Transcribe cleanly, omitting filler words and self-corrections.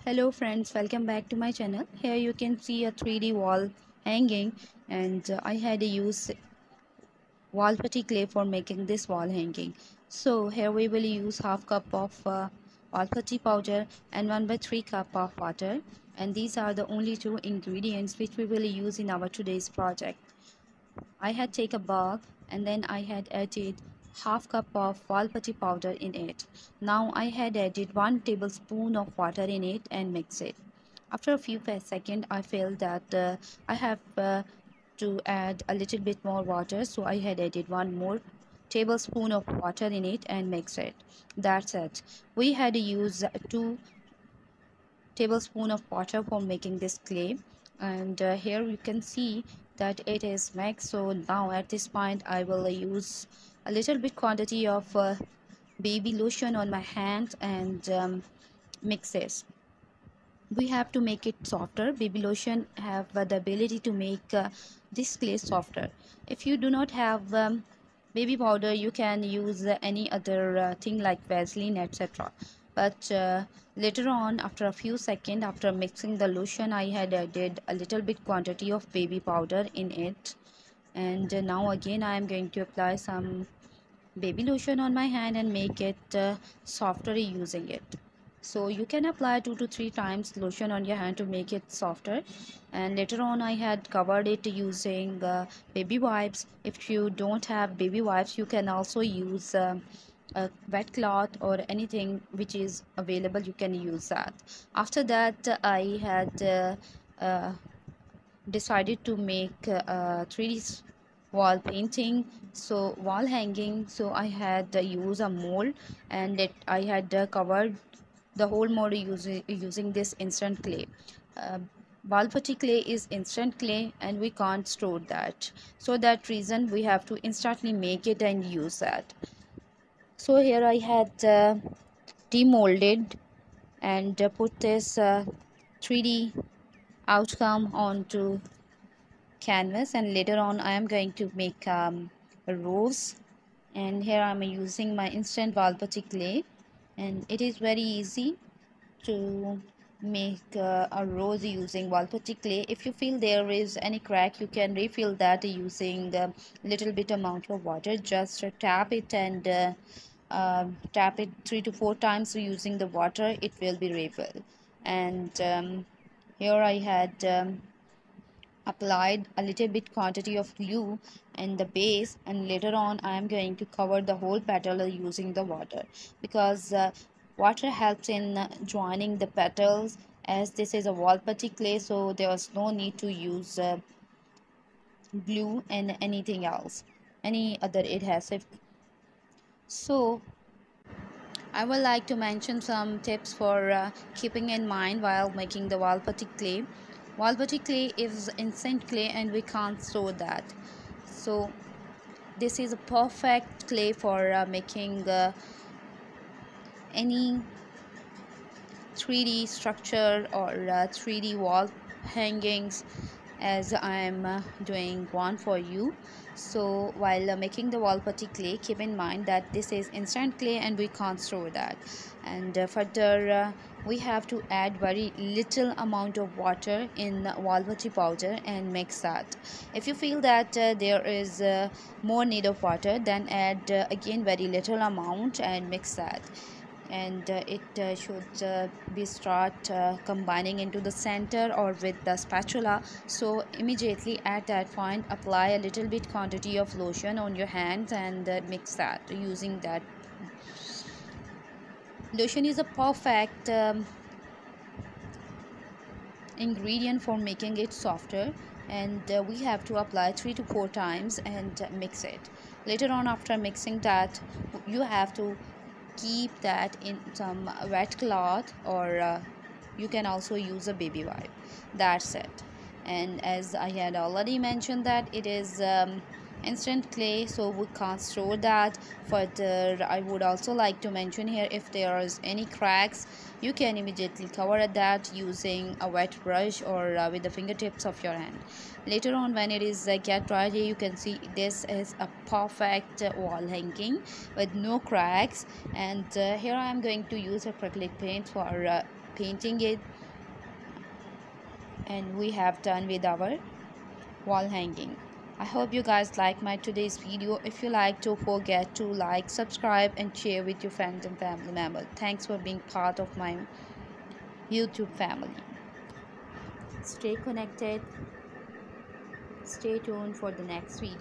Hello friends, welcome back to my channel. Here you can see a 3D wall hanging, and I had to use wall putty clay for making this wall hanging. So here we will use half cup of wall putty powder and 1 by 3 cup of water, and these are the only two ingredients which we will use in our today's project. I had take a bowl and then I had added half cup of wall putty powder in it. Now I had added 1 tablespoon of water in it and mix it. After a few seconds I felt that I have to add a little bit more water, so I had added 1 more tablespoon of water in it and mix it. That's it. We had to use 2 tablespoon of water for making this clay, and here you can see that it is mixed. So now at this point I will use a little bit quantity of baby lotion on my hand and mix this. We have to make it softer. Baby lotion have the ability to make this clay softer. If you do not have baby powder, you can use any other thing like Vaseline, etc. But later on, after a few seconds after mixing the lotion, I had added a little bit quantity of baby powder in it, and now again I am going to apply some baby lotion on my hand and make it softer using it. So you can apply 2 to 3 times lotion on your hand to make it softer. And later on I had covered it using baby wipes. If you don't have baby wipes, you can also use a wet cloth or anything which is available. You can use that. After that I had uh, decided to make 3D wall painting, so wall hanging. So I had used a mold, and I had covered the whole mold using this instant clay. uh, Wall putty clay is instant clay and we can't store that, so that reason we have to instantly make it and use that. So here I had demolded and put this 3D outcome onto canvas, and later on I am going to make a rose. And here I'm using my instant wall putty clay, and it is very easy to make a rose using wall putty clay. If you feel there is any crack, you can refill that using a little bit amount of water. Just tap it and tap it 3 to 4 times using the water, it will be refilled. And here I had applied a little bit quantity of glue in the base, and later on I am going to cover the whole petal using the water, because water helps in joining the petals, as this is a wall putty clay, so there was no need to use glue and anything else, any other adhesive. So I would like to mention some tips for keeping in mind while making the wall putty clay. Wall putty clay is instant clay and we can't store that. So this is a perfect clay for making any 3D structure or 3D wall hangings, as I am doing one for you. So while making the wall putty clay, keep in mind that this is instant clay and we can't store that. And further we have to add very little amount of water in wall putty powder and mix that. If you feel that there is more need of water, then add again very little amount and mix that. And it should be start combining into the center or with the spatula. So immediately at that point apply a little bit quantity of lotion on your hands and mix that. Using that lotion is a perfect ingredient for making it softer, and we have to apply 3 to 4 times and mix it. Later on, after mixing that, you have to keep that in some wet cloth, or you can also use a baby wipe. That's it. And as I had already mentioned that it is instant clay, so we can't store that. Further, I would also like to mention here, if there is any cracks, you can immediately cover that using a wet brush or with the fingertips of your hand. Later on, when it is get ready, you can see this is a perfect wall hanging with no cracks. And here I am going to use acrylic paint for painting it, and we have done with our wall hanging. I hope you guys like my today's video. If you like, don't forget to like, subscribe and share with your friends and family members. Thanks for being part of my YouTube family. Stay connected, stay tuned for the next video.